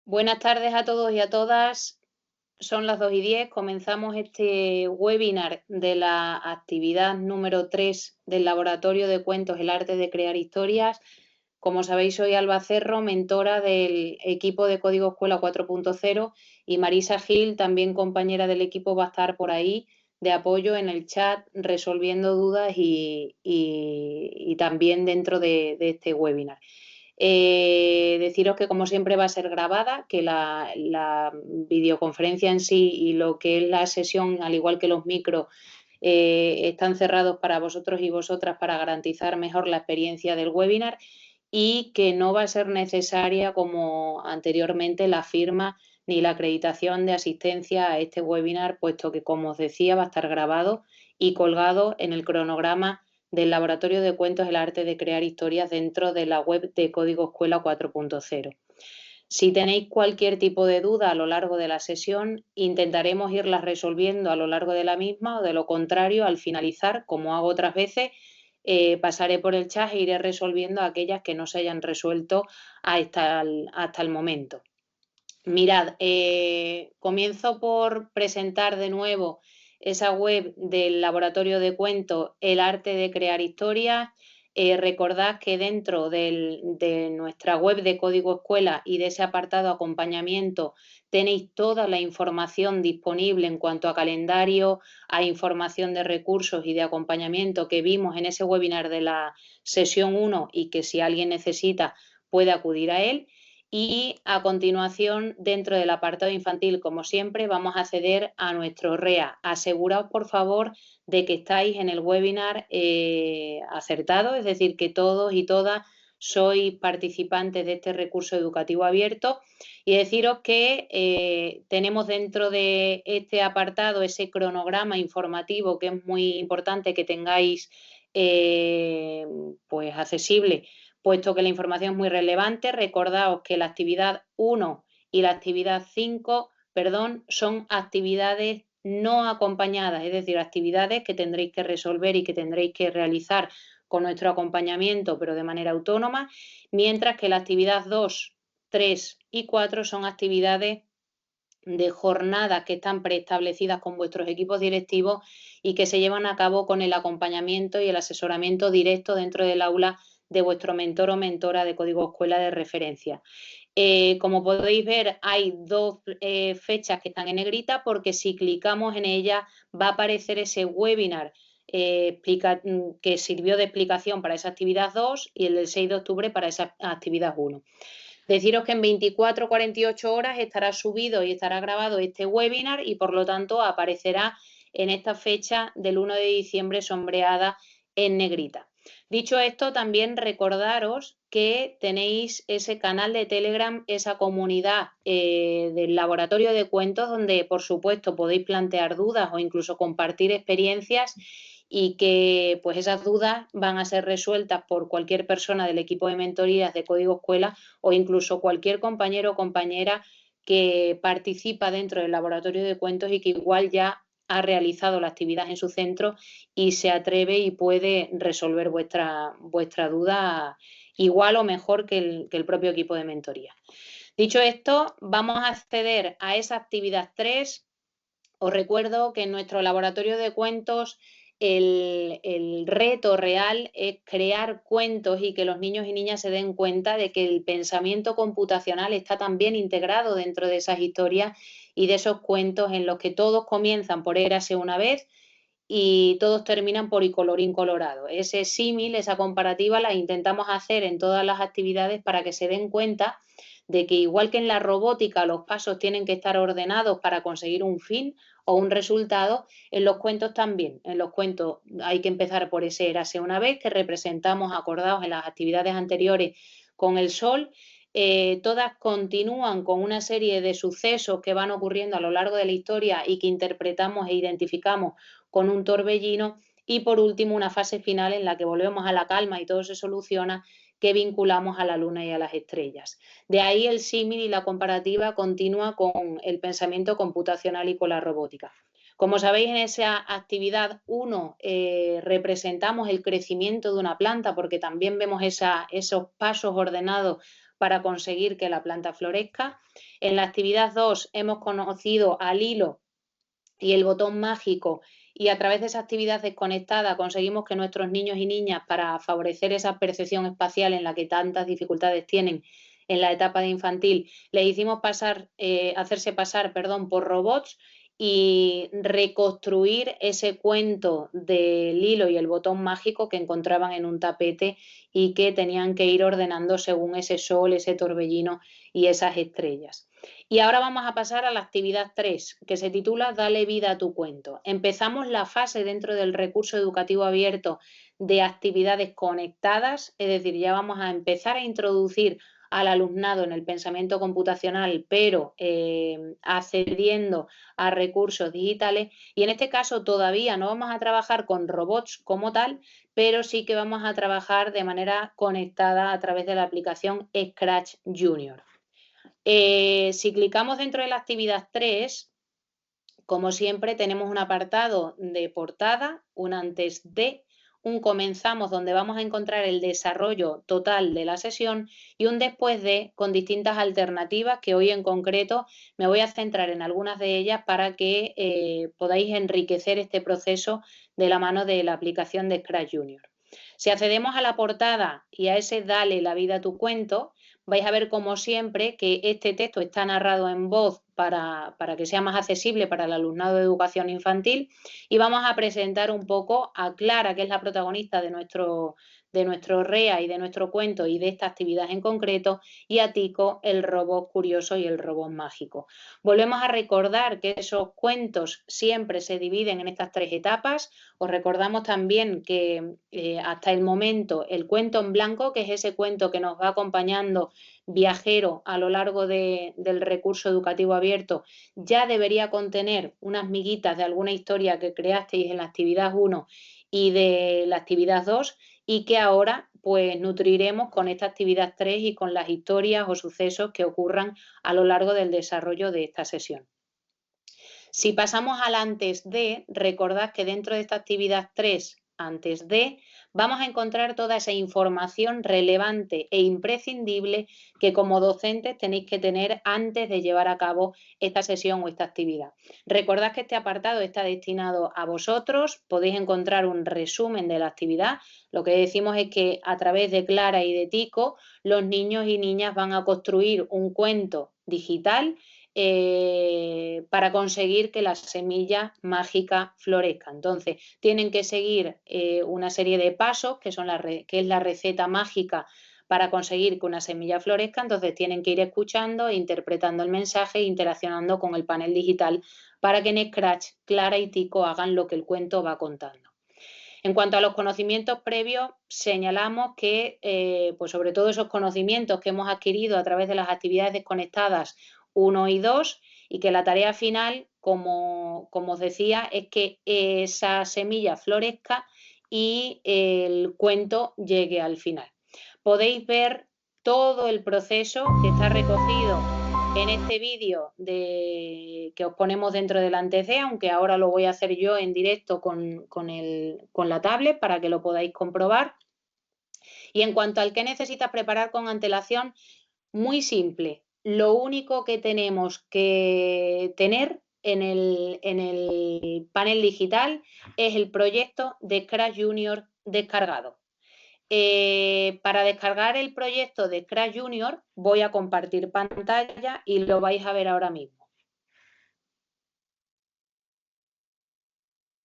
Buenas tardes a todos y a todas. Son las 2:10. Comenzamos este webinar de la actividad número 3 del Laboratorio de Cuentos, el arte de crear historias. Como sabéis, soy Alba Cerro, mentora del equipo de Código Escuela 4.0, y Marisa Gil, también compañera del equipo, va a estar por ahí de apoyo en el chat, resolviendo dudas y también dentro de este webinar. Deciros que como siempre va a ser grabada, que la videoconferencia en sí y lo que es la sesión, al igual que los micros, están cerrados para vosotros y vosotras para garantizar mejor la experiencia del webinar, y que no va a ser necesaria, como anteriormente, la firma ni la acreditación de asistencia a este webinar, puesto que, como os decía, va a estar grabado y colgado en el cronograma del Laboratorio de Cuentos, el arte de crear historias, dentro de la web de Código Escuela 4.0. Si tenéis cualquier tipo de duda a lo largo de la sesión, intentaremos irlas resolviendo a lo largo de la misma, o de lo contrario, al finalizar, como hago otras veces, pasaré por el chat e iré resolviendo aquellas que no se hayan resuelto hasta el momento. Mirad, comienzo por presentar de nuevo esa web del Laboratorio de Cuentos, el arte de crear historias. Recordad que dentro de nuestra web de Código Escuela y de ese apartado acompañamiento tenéis toda la información disponible en cuanto a calendario, a información de recursos y de acompañamiento que vimos en ese webinar de la sesión 1, y que, si alguien necesita, puede acudir a él. Y a continuación, dentro del apartado infantil, como siempre, vamos a acceder a nuestro REA. Aseguraos, por favor, de que estáis en el webinar acertado, es decir, que todos y todas sois participantes de este recurso educativo abierto, y deciros que tenemos dentro de este apartado ese cronograma informativo, que es muy importante que tengáis pues accesible, puesto que la información es muy relevante. Recordaos que la actividad 1 y la actividad 5, son actividades no acompañadas, es decir, actividades que tendréis que resolver y que tendréis que realizar con nuestro acompañamiento, pero de manera autónoma, mientras que la actividad 2, 3 y 4 son actividades de jornadas que están preestablecidas con vuestros equipos directivos y que se llevan a cabo con el acompañamiento y el asesoramiento directo dentro del aula de vuestro mentor o mentora de Código Escuela de referencia. Como podéis ver, hay dos fechas que están en negrita, porque si clicamos en ellas va a aparecer ese webinar que sirvió de explicación para esa actividad 2, y el del 6 de octubre para esa actividad 1. Deciros que en 24 o 48 horas estará subido y estará grabado este webinar, y por lo tanto aparecerá en esta fecha del 1 de diciembre sombreada en negrita. Dicho esto, también recordaros que tenéis ese canal de Telegram, esa comunidad del Laboratorio de Cuentos, donde, por supuesto, podéis plantear dudas o incluso compartir experiencias, y que pues esas dudas van a ser resueltas por cualquier persona del equipo de mentorías de Código Escuela, o incluso cualquier compañero o compañera que participa dentro del Laboratorio de Cuentos y que igual ya ha realizado la actividad en su centro y se atreve y puede resolver vuestra duda igual o mejor que el propio equipo de mentoría. Dicho esto, vamos a acceder a esa actividad 3. Os recuerdo que en nuestro Laboratorio de Cuentos el reto real es crear cuentos, y que los niños y niñas se den cuenta de que el pensamiento computacional está también integrado dentro de esas historias y de esos cuentos, en los que todos comienzan por érase una vez y todos terminan por y colorín colorado. Ese símil, esa comparativa, la intentamos hacer en todas las actividades, para que se den cuenta de que, igual que en la robótica los pasos tienen que estar ordenados para conseguir un fin o un resultado, en los cuentos también. En los cuentos hay que empezar por ese érase una vez, que representamos, acordados en las actividades anteriores, con el sol. Todas continúan con una serie de sucesos que van ocurriendo a lo largo de la historia y que interpretamos e identificamos con un torbellino, y por último una fase final en la que volvemos a la calma y todo se soluciona, que vinculamos a la luna y a las estrellas. De ahí el símil y la comparativa continua con el pensamiento computacional y con la robótica. Como sabéis, en esa actividad 1 representamos el crecimiento de una planta, porque también vemos esos pasos ordenados para conseguir que la planta florezca. En la actividad 2 hemos conocido al hilo y el botón mágico, y a través de esa actividad desconectada conseguimos que nuestros niños y niñas, para favorecer esa percepción espacial en la que tantas dificultades tienen en la etapa de infantil, les hicimos hacerse pasar por robots y reconstruir ese cuento del hilo y el botón mágico que encontraban en un tapete y que tenían que ir ordenando según ese sol, ese torbellino y esas estrellas. Y ahora vamos a pasar a la actividad 3, que se titula Dale vida a tu cuento. Empezamos la fase dentro del recurso educativo abierto de actividades conectadas, es decir, ya vamos a empezar a introducir al alumnado en el pensamiento computacional, pero accediendo a recursos digitales. Y en este caso todavía no vamos a trabajar con robots como tal, pero sí que vamos a trabajar de manera conectada a través de la aplicación Scratch Junior. Si clicamos dentro de la actividad 3, como siempre tenemos un apartado de portada, un antes de, un comenzamos donde vamos a encontrar el desarrollo total de la sesión y un después de con distintas alternativas que hoy en concreto me voy a centrar en algunas de ellas para que podáis enriquecer este proceso de la mano de la aplicación de Scratch Junior. Si accedemos a la portada y a ese Dale la vida a tu cuento, vais a ver como siempre que este texto está narrado en voz para que sea más accesible para el alumnado de educación infantil, y vamos a presentar un poco a Clara, que es la protagonista de nuestro REA y de nuestro cuento y de esta actividad en concreto, y a Tico, el robot curioso y el robot mágico. Volvemos a recordar que esos cuentos siempre se dividen en estas 3 etapas. Os recordamos también que hasta el momento el cuento en blanco, que es ese cuento que nos va acompañando viajero a lo largo del recurso educativo abierto, ya debería contener unas miguitas de alguna historia que creasteis en la actividad 1 y de la actividad 2, y que ahora pues nutriremos con esta actividad 3 y con las historias o sucesos que ocurran a lo largo del desarrollo de esta sesión. Si pasamos al antes de, recordad que dentro de esta actividad 3, antes de, vamos a encontrar toda esa información relevante e imprescindible que como docentes tenéis que tener antes de llevar a cabo esta sesión o esta actividad. Recordad que este apartado está destinado a vosotros, podéis encontrar un resumen de la actividad. Lo que decimos es que a través de Clara y de Tico, los niños y niñas van a construir un cuento digital para conseguir que la semilla mágica florezca. Entonces, tienen que seguir una serie de pasos que es la receta mágica para conseguir que una semilla florezca. Entonces, tienen que ir escuchando, interpretando el mensaje e interaccionando con el panel digital para que en Scratch Clara y Tico hagan lo que el cuento va contando. En cuanto a los conocimientos previos, señalamos que, pues sobre todo esos conocimientos que hemos adquirido a través de las actividades desconectadas 1 y 2, y que la tarea final, como os decía, es que esa semilla florezca y el cuento llegue al final. Podéis ver todo el proceso que está recogido en este vídeo que os ponemos dentro del antes de, aunque ahora lo voy a hacer yo en directo con la tablet para que lo podáis comprobar. Y en cuanto al que necesitas preparar con antelación, muy simple. Lo único que tenemos que tener en el panel digital es el proyecto de Scratch Junior descargado. Para descargar el proyecto de Scratch Junior voy a compartir pantalla y lo vais a ver ahora mismo.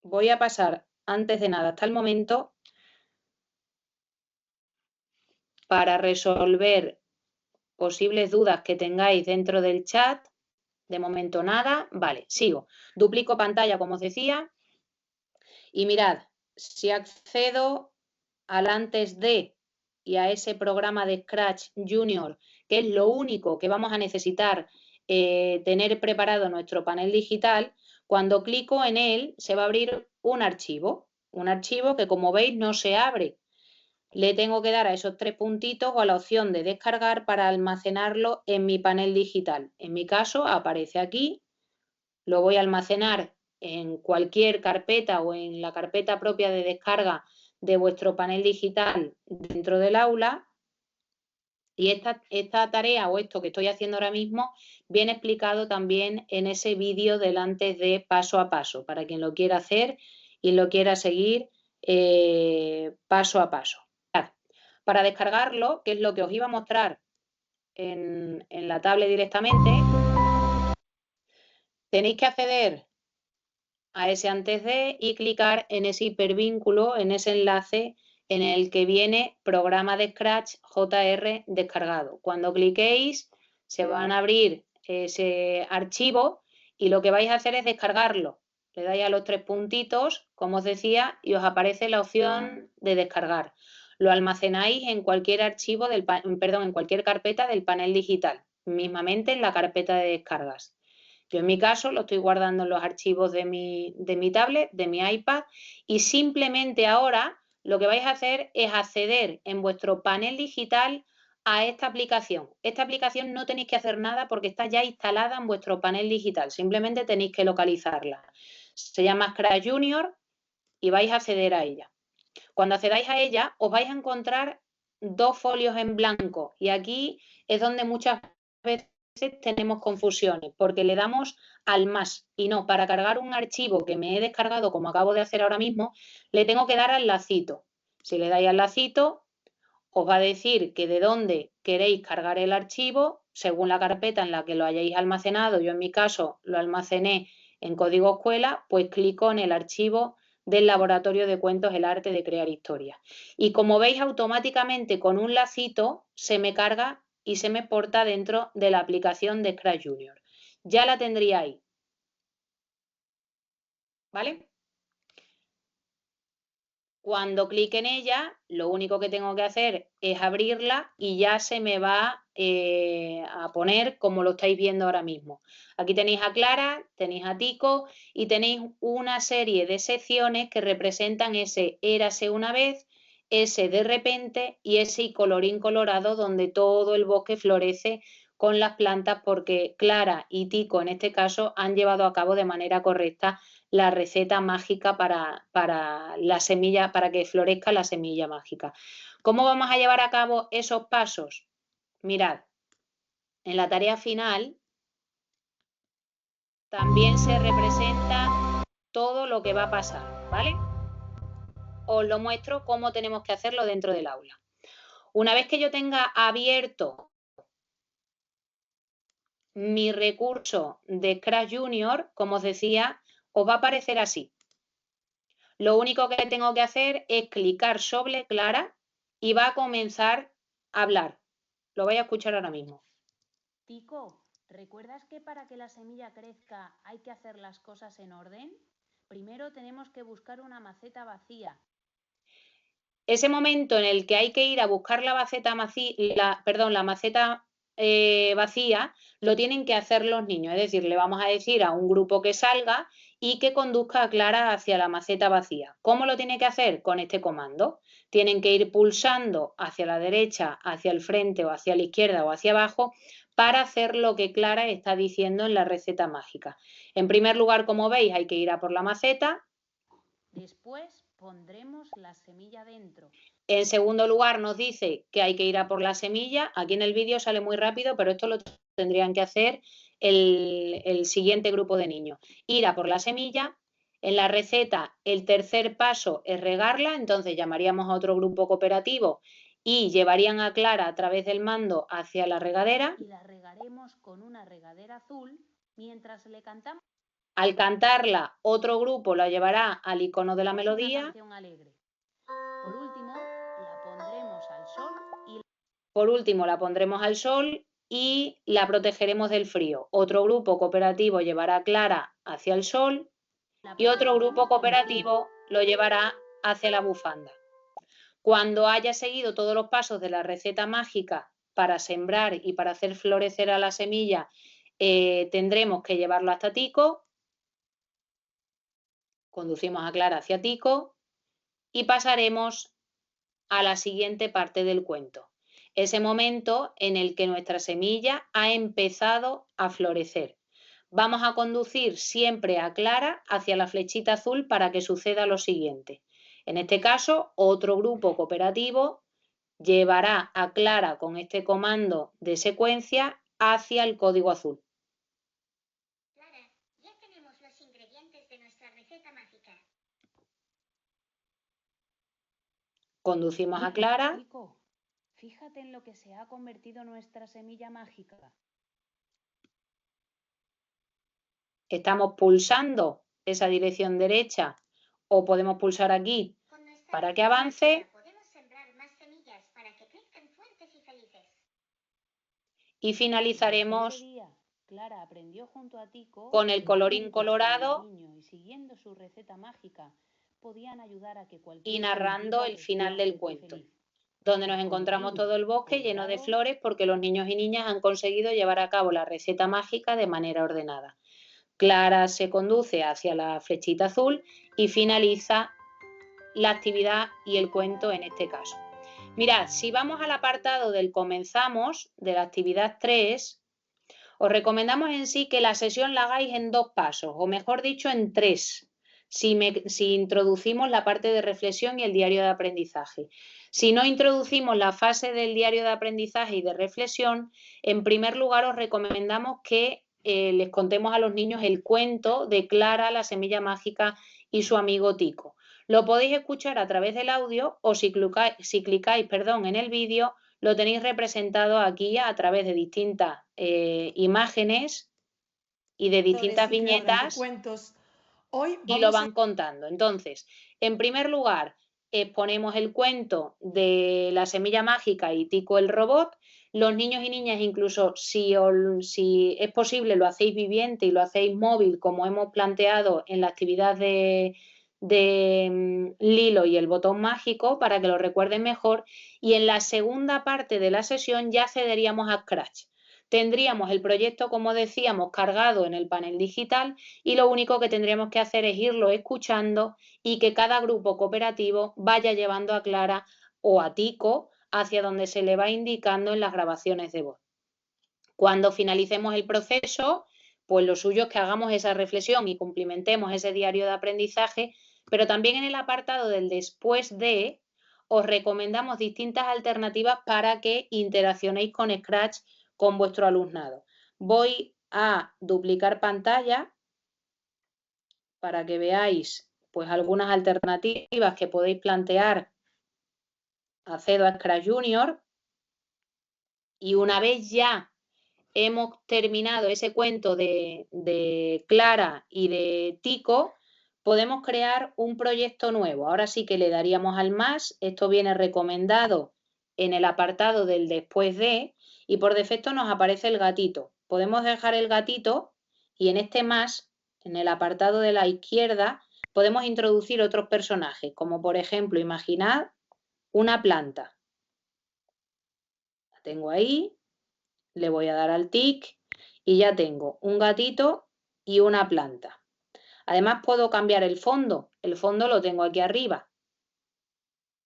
Voy a pasar, antes de nada, hasta el momento, para resolver posibles dudas que tengáis dentro del chat. De momento nada. Vale, sigo. Duplico pantalla, como os decía. Y mirad, si accedo al antes de y a ese programa de Scratch Junior, que es lo único que vamos a necesitar tener preparado nuestro panel digital, cuando clico en él se va a abrir un archivo que, como veis, no se abre. Le tengo que dar a esos 3 puntitos o a la opción de descargar para almacenarlo en mi panel digital. En mi caso aparece aquí, lo voy a almacenar en cualquier carpeta o en la carpeta propia de descarga de vuestro panel digital dentro del aula. Y esta tarea o esto que estoy haciendo ahora mismo viene explicado también en ese vídeo del antes de paso a paso, para quien lo quiera hacer y lo quiera seguir paso a paso. Para descargarlo, que es lo que os iba a mostrar en la tablet directamente, tenéis que acceder a ese antes de y clicar en ese hipervínculo, en ese enlace en el que viene programa de Scratch JR descargado. Cuando cliquéis se van a abrir ese archivo y lo que vais a hacer es descargarlo. Le dais a los 3 puntitos, como os decía, y os aparece la opción de descargar. Lo almacenáis en cualquier archivo en cualquier carpeta del panel digital, mismamente en la carpeta de descargas. Yo en mi caso lo estoy guardando en los archivos de mi tablet, de mi iPad, y simplemente ahora lo que vais a hacer es acceder en vuestro panel digital a esta aplicación. Esta aplicación no tenéis que hacer nada porque está ya instalada en vuestro panel digital, simplemente tenéis que localizarla. Se llama Scratch Junior y vais a acceder a ella. Cuando accedáis a ella os vais a encontrar 2 folios en blanco y aquí es donde muchas veces tenemos confusiones, porque le damos al más y no, para cargar un archivo que me he descargado, como acabo de hacer ahora mismo, le tengo que dar al lacito. Si le dais al lacito, os va a decir que de dónde queréis cargar el archivo, según la carpeta en la que lo hayáis almacenado. Yo en mi caso lo almacené en código escuela, pues clico en el archivo del laboratorio de cuentos El arte de crear historias. Y como veis, automáticamente con un lacito se me carga y se me exporta dentro de la aplicación de Scratch Junior. Ya la tendría ahí. ¿Vale? Cuando clique en ella, lo único que tengo que hacer es abrirla y ya se me va a poner como lo estáis viendo ahora mismo. Aquí tenéis a Clara, tenéis a Tico y tenéis una serie de secciones que representan ese érase una vez, ese de repente y ese colorín colorado donde todo el bosque florece con las plantas porque Clara y Tico en este caso han llevado a cabo de manera correcta la receta mágica para la semilla, para que florezca la semilla mágica. ¿Cómo vamos a llevar a cabo esos pasos? Mirad, en la tarea final también se representa todo lo que va a pasar, ¿vale? Os lo muestro cómo tenemos que hacerlo dentro del aula. Una vez que yo tenga abierto mi recurso de Scratch Junior, como os decía, os va a aparecer así. Lo único que tengo que hacer es clicar sobre Clara y va a comenzar a hablar. Lo voy a escuchar ahora mismo. Tico, ¿recuerdas que para que la semilla crezca hay que hacer las cosas en orden? Primero tenemos que buscar una maceta vacía. Ese momento en el que hay que ir a buscar la maceta vacía, lo tienen que hacer los niños. Es decir, le vamos a decir a un grupo que salga y que conduzca a Clara hacia la maceta vacía. ¿Cómo lo tiene que hacer? Con este comando. Tienen que ir pulsando hacia la derecha, hacia el frente o hacia la izquierda o hacia abajo para hacer lo que Clara está diciendo en la receta mágica. En primer lugar, como veis, hay que ir a por la maceta. Después pondremos la semilla dentro. En segundo lugar, nos dice que hay que ir a por la semilla. Aquí en el vídeo sale muy rápido, pero esto lo tendrían que hacer el siguiente grupo de niños. Ir a por la semilla. En la receta, el tercer paso es regarla, entonces llamaríamos a otro grupo cooperativo y llevarían a Clara a través del mando hacia la regadera. Y la regaremos con una regadera azul mientras le cantamos. Al cantarla, otro grupo la llevará al icono de la melodía. Una canción alegre. Por último, la pondremos al sol y la protegeremos del frío. Otro grupo cooperativo llevará a Clara hacia el sol y otro grupo cooperativo lo llevará hacia la bufanda. Cuando haya seguido todos los pasos de la receta mágica para sembrar y para hacer florecer a la semilla, tendremos que llevarlo hasta Tico. Conducimos a Clara hacia Tico y pasaremos a la siguiente parte del cuento. Ese momento en el que nuestra semilla ha empezado a florecer. Vamos a conducir siempre a Clara hacia la flechita azul para que suceda lo siguiente. En este caso, otro grupo cooperativo llevará a Clara con este comando de secuencia hacia el código azul. Clara, ya tenemos los ingredientes de nuestra receta mágica. Conducimos a Clara. Tico, fíjate en lo que se ha convertido nuestra semilla mágica. Estamos pulsando esa dirección derecha o podemos pulsar aquí para que avance. Podemos sembrar más semillas para que crezcan fuertes y felices. Y finalizaremos Ese día, Clara aprendió junto a Tico con el colorín colorado y siguiendo su receta mágica podían ayudar a que y narrando el final del cuento, donde nos encontramos todo el bosque lleno de flores porque los niños y niñas han conseguido llevar a cabo la receta mágica de manera ordenada. Clara se conduce hacia la flechita azul y finaliza la actividad y el cuento en este caso. Mirad, si vamos al apartado del comenzamos, de la actividad 3, os recomendamos en sí que la sesión la hagáis en 2 pasos, o mejor dicho, en 3, si introducimos la parte de reflexión y el diario de aprendizaje. Si no introducimos la fase del diario de aprendizaje y de reflexión, en primer lugar os recomendamos que les contemos a los niños el cuento de Clara, la semilla mágica y su amigo Tico. Lo podéis escuchar a través del audio o si clicáis en el vídeo, lo tenéis representado aquí a través de distintas imágenes y de distintas viñetas y lo van contando. Entonces, en primer lugar, exponemos el cuento de la semilla mágica y Tico el robot. Los niños y niñas, incluso si es posible, lo hacéis viviente y lo hacéis móvil, como hemos planteado en la actividad de Lilo y el botón mágico, para que lo recuerden mejor. Y en la segunda parte de la sesión ya accederíamos a Scratch. Tendríamos el proyecto, como decíamos, cargado en el panel digital y lo único que tendríamos que hacer es irlo escuchando y que cada grupo cooperativo vaya llevando a Clara o a Tico hacia donde se le va indicando en las grabaciones de voz. Cuando finalicemos el proceso, pues lo suyo es que hagamos esa reflexión y cumplimentemos ese diario de aprendizaje, pero también en el apartado del después de, os recomendamos distintas alternativas para que interaccionéis con Scratch con vuestro alumnado. Voy a duplicar pantalla para que veáis pues algunas alternativas que podéis plantear. Accedo a Scratch Junior y una vez ya hemos terminado ese cuento de Clara y de Tico, podemos crear un proyecto nuevo. Ahora sí que le daríamos al más, esto viene recomendado en el apartado del después de y por defecto nos aparece el gatito. Podemos dejar el gatito y en este más, en el apartado de la izquierda, podemos introducir otros personajes, como por ejemplo, imaginad una planta. La tengo ahí, le voy a dar al tic y ya tengo un gatito y una planta. Además puedo cambiar el fondo lo tengo aquí arriba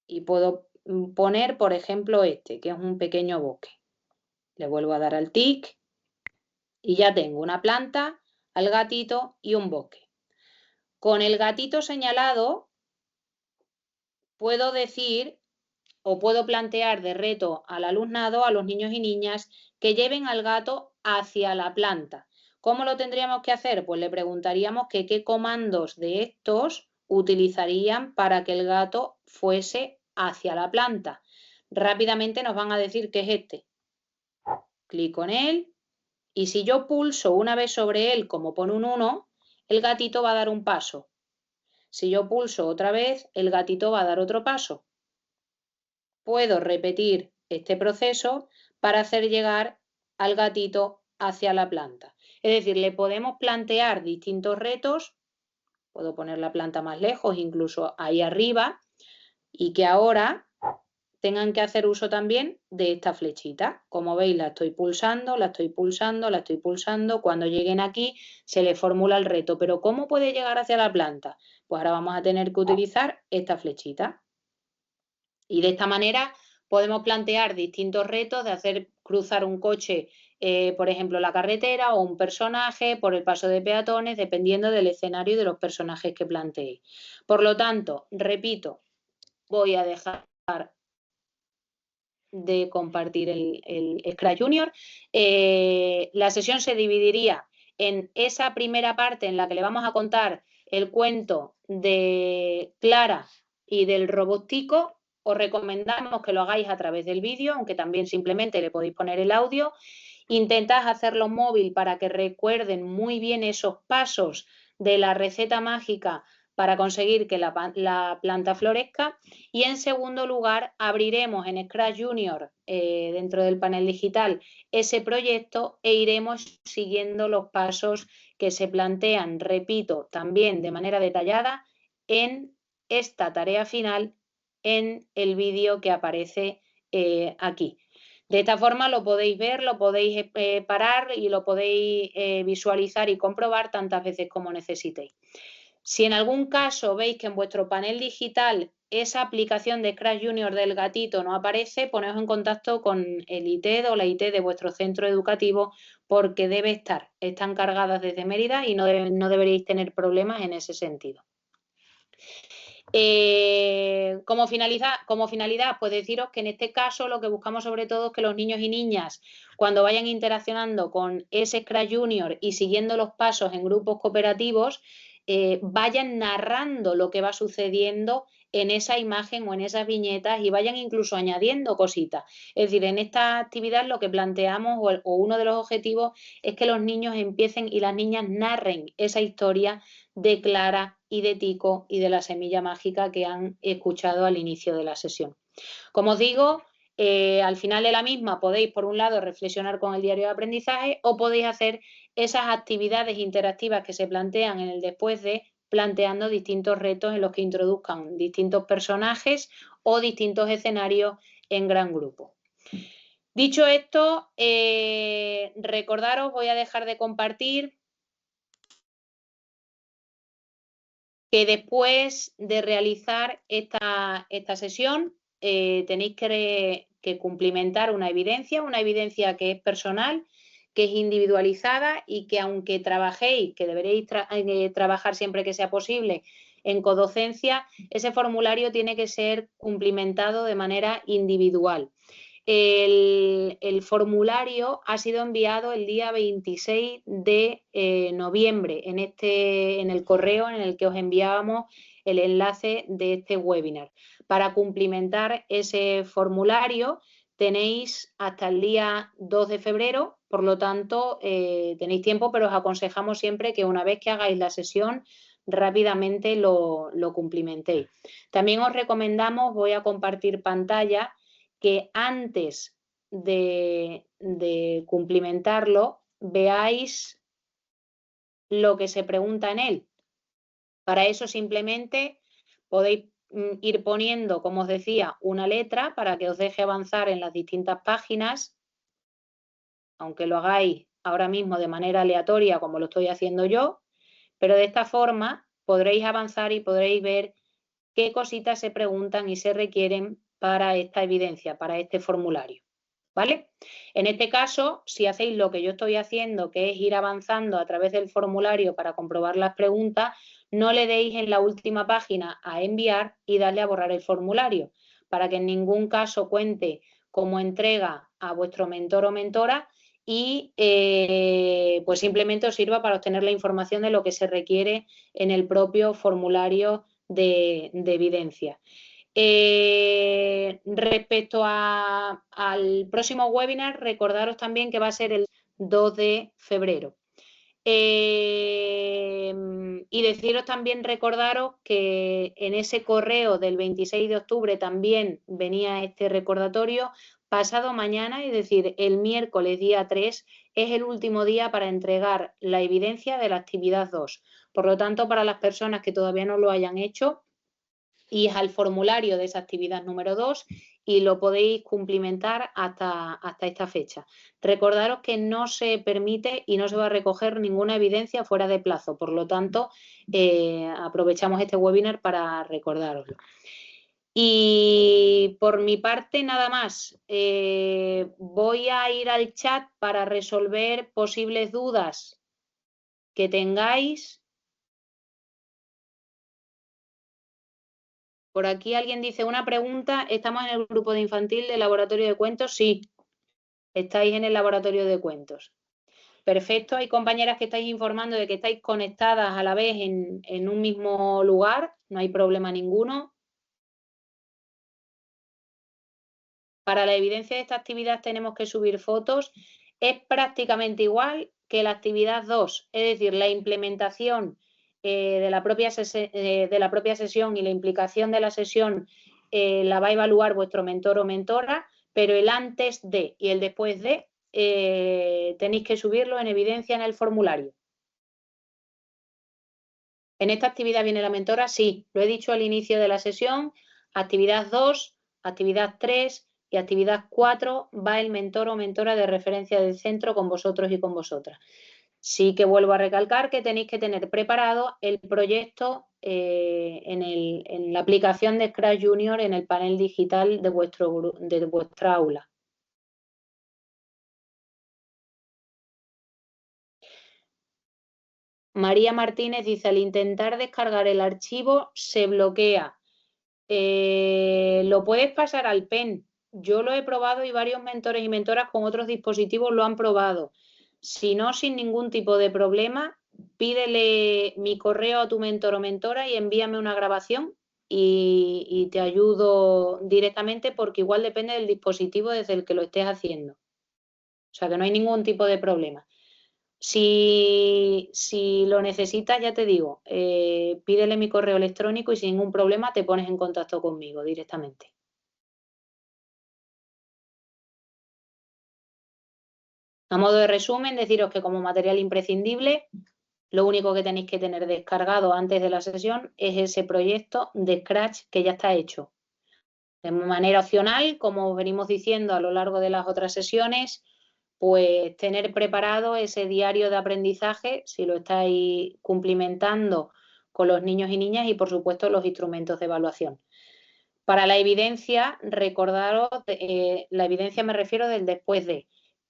y puedo poner, por ejemplo, este, que es un pequeño bosque. Le vuelvo a dar al tic y ya tengo una planta, al gatito y un bosque. Con el gatito señalado puedo decir o puedo plantear de reto al alumnado, a los niños y niñas, que lleven al gato hacia la planta. ¿Cómo lo tendríamos que hacer? Pues le preguntaríamos que qué comandos de estos utilizarían para que el gato fuese hacia la planta. Rápidamente nos van a decir que es este. Clico en él y si yo pulso una vez sobre él, como pone un 1, el gatito va a dar un paso. Si yo pulso otra vez, el gatito va a dar otro paso. Puedo repetir este proceso para hacer llegar al gatito hacia la planta. Es decir, le podemos plantear distintos retos, puedo poner la planta más lejos, incluso ahí arriba, y que ahora tengan que hacer uso también de esta flechita. Como veis, la estoy pulsando, la estoy pulsando, la estoy pulsando. Cuando lleguen aquí se les formula el reto. ¿Pero cómo puede llegar hacia la planta? Pues ahora vamos a tener que utilizar esta flechita. Y de esta manera podemos plantear distintos retos de hacer cruzar un coche, por ejemplo, la carretera o un personaje por el paso de peatones, dependiendo del escenario y de los personajes que planteéis. Por lo tanto, repito, voy a dejar de compartir el Scratch Junior. La sesión se dividiría en esa primera parte en la que le vamos a contar el cuento de Clara y del robotico. Os recomendamos que lo hagáis a través del vídeo, aunque también simplemente le podéis poner el audio. Intentad hacerlo móvil para que recuerden muy bien esos pasos de la receta mágica para conseguir que la planta florezca. Y en segundo lugar, abriremos en Scratch Junior, dentro del panel digital, ese proyecto e iremos siguiendo los pasos que se plantean, repito, también de manera detallada en esta tarea final en el vídeo que aparece aquí. De esta forma lo podéis ver, lo podéis parar y lo podéis visualizar y comprobar tantas veces como necesitéis. Si en algún caso veis que en vuestro panel digital esa aplicación de Scratch Junior del gatito no aparece, poneos en contacto con el ITED o la ITED de vuestro centro educativo, porque debe estar. Están cargadas desde Mérida y no deberéis tener problemas en ese sentido. Como finalidad, pues deciros que en este caso lo que buscamos sobre todo es que los niños y niñas, cuando vayan interaccionando con ese Scratch Junior y siguiendo los pasos en grupos cooperativos, vayan narrando lo que va sucediendo en esa imagen o en esas viñetas y vayan incluso añadiendo cositas. Es decir, en esta actividad lo que planteamos o uno de los objetivos es que los niños empiecen y las niñas narren esa historia de Clara y de Tico y de la semilla mágica que han escuchado al inicio de la sesión. Como os digo, al final de la misma podéis, por un lado, reflexionar con el diario de aprendizaje o podéis hacer esas actividades interactivas que se plantean en el después de, planteando distintos retos en los que introduzcan distintos personajes o distintos escenarios en gran grupo. Dicho esto, recordaros, voy a dejar de compartir, que después de realizar esta sesión tenéis que cumplimentar una evidencia que es personal, que es individualizada y que aunque trabajéis, que deberéis trabajar siempre que sea posible en codocencia, ese formulario tiene que ser cumplimentado de manera individual. El formulario ha sido enviado el día 26 de noviembre en el correo en el que os enviábamos el enlace de este webinar. Para cumplimentar ese formulario tenéis hasta el día 2 de febrero, por lo tanto tenéis tiempo, pero os aconsejamos siempre que una vez que hagáis la sesión rápidamente lo cumplimentéis. También os recomendamos, voy a compartir pantalla, que antes de cumplimentarlo veáis lo que se pregunta en él. Para eso simplemente podéis ir poniendo, como os decía, una letra para que os deje avanzar en las distintas páginas, aunque lo hagáis ahora mismo de manera aleatoria como lo estoy haciendo yo, pero de esta forma podréis avanzar y podréis ver qué cositas se preguntan y se requieren para esta evidencia, para este formulario, ¿vale? En este caso, si hacéis lo que yo estoy haciendo, que es ir avanzando a través del formulario para comprobar las preguntas, no le deis en la última página a enviar y darle a borrar el formulario, para que en ningún caso cuente como entrega a vuestro mentor o mentora y pues simplemente os sirva para obtener la información de lo que se requiere en el propio formulario de evidencia. Respecto al próximo webinar, recordaros también que va a ser el 2 de febrero. Y deciros también, recordaros que en ese correo del 26 de octubre también venía este recordatorio. Pasado mañana, es decir, el miércoles día 3, es el último día para entregar la evidencia de la actividad 2. Por lo tanto, para las personas que todavía no lo hayan hecho, y al formulario de esa actividad número 2 y lo podéis cumplimentar hasta esta fecha. Recordaros que no se permite y no se va a recoger ninguna evidencia fuera de plazo, por lo tanto, aprovechamos este webinar para recordároslo. Y por mi parte, nada más. Voy a ir al chat para resolver posibles dudas que tengáis. Por aquí alguien dice una pregunta, ¿estamos en el grupo de infantil del laboratorio de cuentos? Sí, estáis en el laboratorio de cuentos. Perfecto, hay compañeras que estáis informando de que estáis conectadas a la vez en un mismo lugar, no hay problema ninguno. Para la evidencia de esta actividad tenemos que subir fotos. Es prácticamente igual que la actividad 2, es decir, la implementación de la propia sesión y la implicación de la sesión la va a evaluar vuestro mentor o mentora, pero el antes de y el después de tenéis que subirlo en evidencia en el formulario. ¿En esta actividad viene la mentora? Sí, lo he dicho al inicio de la sesión. Actividad 2, actividad 3 y actividad 4 va el mentor o mentora de referencia del centro con vosotros y con vosotras. Sí que vuelvo a recalcar que tenéis que tener preparado el proyecto en la aplicación de Scratch Junior en el panel digital de vuestra aula. María Martínez dice, al intentar descargar el archivo se bloquea. Lo puedes pasar al PEN. Yo lo he probado y varios mentores y mentoras con otros dispositivos lo han probado. Si no, sin ningún tipo de problema, pídele mi correo a tu mentor o mentora y envíame una grabación y te ayudo directamente porque igual depende del dispositivo desde el que lo estés haciendo. O sea que no hay ningún tipo de problema. Si lo necesitas, ya te digo, pídele mi correo electrónico y sin ningún problema te pones en contacto conmigo directamente. A modo de resumen, deciros que como material imprescindible, lo único que tenéis que tener descargado antes de la sesión es ese proyecto de Scratch que ya está hecho. De manera opcional, como os venimos diciendo a lo largo de las otras sesiones, pues tener preparado ese diario de aprendizaje, si lo estáis cumplimentando con los niños y niñas y, por supuesto, los instrumentos de evaluación. Para la evidencia, recordaros, la evidencia me refiero del después de,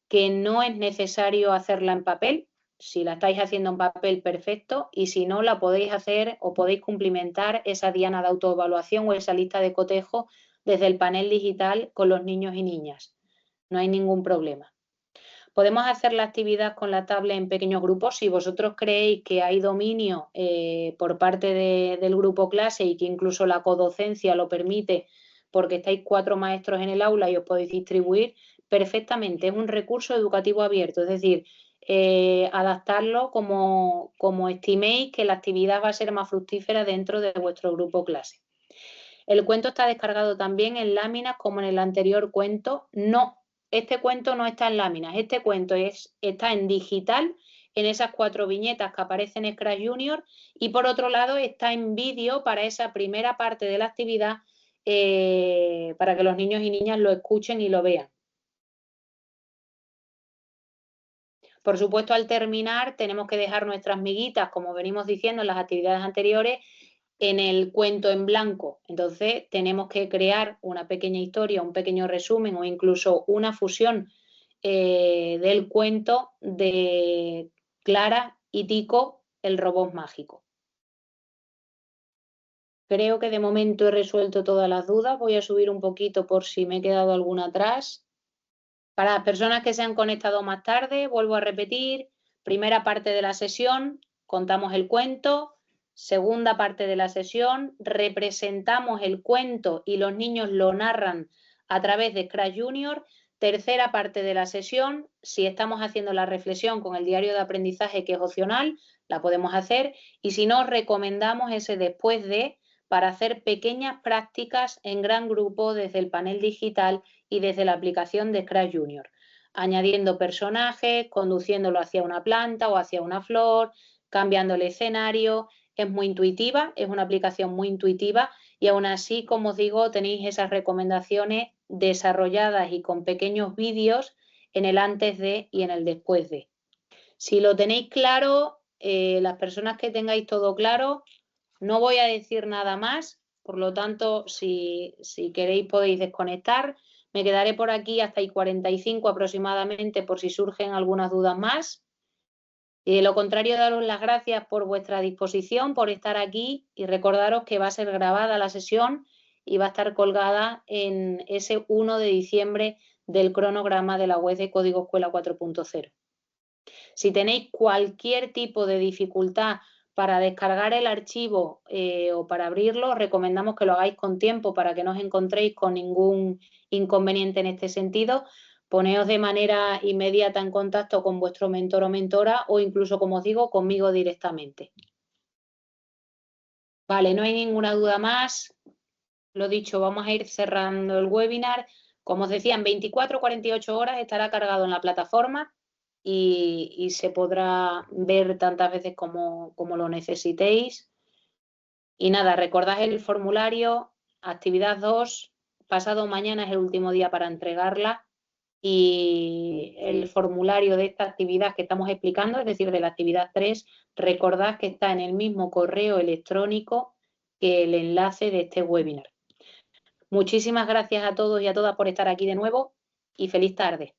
que no es necesario hacerla en papel. Si la estáis haciendo en papel, perfecto, y si no, la podéis hacer o podéis cumplimentar esa diana de autoevaluación o esa lista de cotejo desde el panel digital con los niños y niñas. No hay ningún problema. Podemos hacer la actividad con la tablet en pequeños grupos. Si vosotros creéis que hay dominio por parte del grupo clase y que incluso la codocencia lo permite porque estáis 4 maestros en el aula y os podéis distribuir, perfectamente. Es un recurso educativo abierto, es decir, adaptarlo como estiméis que la actividad va a ser más fructífera dentro de vuestro grupo clase. El cuento está descargado también en láminas como en el anterior cuento. No, este cuento no está en láminas, este cuento está en digital, en esas 4 viñetas que aparecen en Scratch Junior y por otro lado está en vídeo para esa primera parte de la actividad para que los niños y niñas lo escuchen y lo vean. Por supuesto, al terminar tenemos que dejar nuestras miguitas, como venimos diciendo en las actividades anteriores, en el cuento en blanco. Entonces tenemos que crear una pequeña historia, un pequeño resumen o incluso una fusión del cuento de Clara y Tico, el robot mágico. Creo que de momento he resuelto todas las dudas. Voy a subir un poquito por si me he quedado alguna atrás. Para las personas que se han conectado más tarde, vuelvo a repetir, primera parte de la sesión, contamos el cuento. Segunda parte de la sesión, representamos el cuento y los niños lo narran a través de Scratch Junior. Tercera parte de la sesión, si estamos haciendo la reflexión con el diario de aprendizaje que es opcional, la podemos hacer y si no, recomendamos ese después de para hacer pequeñas prácticas en gran grupo desde el panel digital y desde la aplicación de Scratch Junior, añadiendo personajes, conduciéndolo hacia una planta o hacia una flor, cambiando el escenario. Es muy intuitiva, es una aplicación muy intuitiva y aún así, como os digo, tenéis esas recomendaciones desarrolladas y con pequeños vídeos en el antes de y en el después de. Si lo tenéis claro, las personas que tengáis todo claro, no voy a decir nada más, por lo tanto, si queréis podéis desconectar. Me quedaré por aquí hasta el 45 aproximadamente por si surgen algunas dudas más. Y de lo contrario, daros las gracias por vuestra disposición, por estar aquí y recordaros que va a ser grabada la sesión y va a estar colgada en ese 1 de diciembre del cronograma de la web de Código Escuela 4.0. Si tenéis cualquier tipo de dificultad para descargar el archivo o para abrirlo, os recomendamos que lo hagáis con tiempo para que no os encontréis con ningún inconveniente en este sentido. Poneos de manera inmediata en contacto con vuestro mentor o mentora o incluso, como os digo, conmigo directamente. Vale, no hay ninguna duda más. Lo dicho, vamos a ir cerrando el webinar. Como os decía, en 24 o 48 horas estará cargado en la plataforma y se podrá ver tantas veces como lo necesitéis. Y nada, recordad el formulario, actividad 2, pasado mañana es el último día para entregarla. Y el formulario de esta actividad que estamos explicando, es decir, de la actividad 3, recordad que está en el mismo correo electrónico que el enlace de este webinar. Muchísimas gracias a todos y a todas por estar aquí de nuevo y feliz tarde.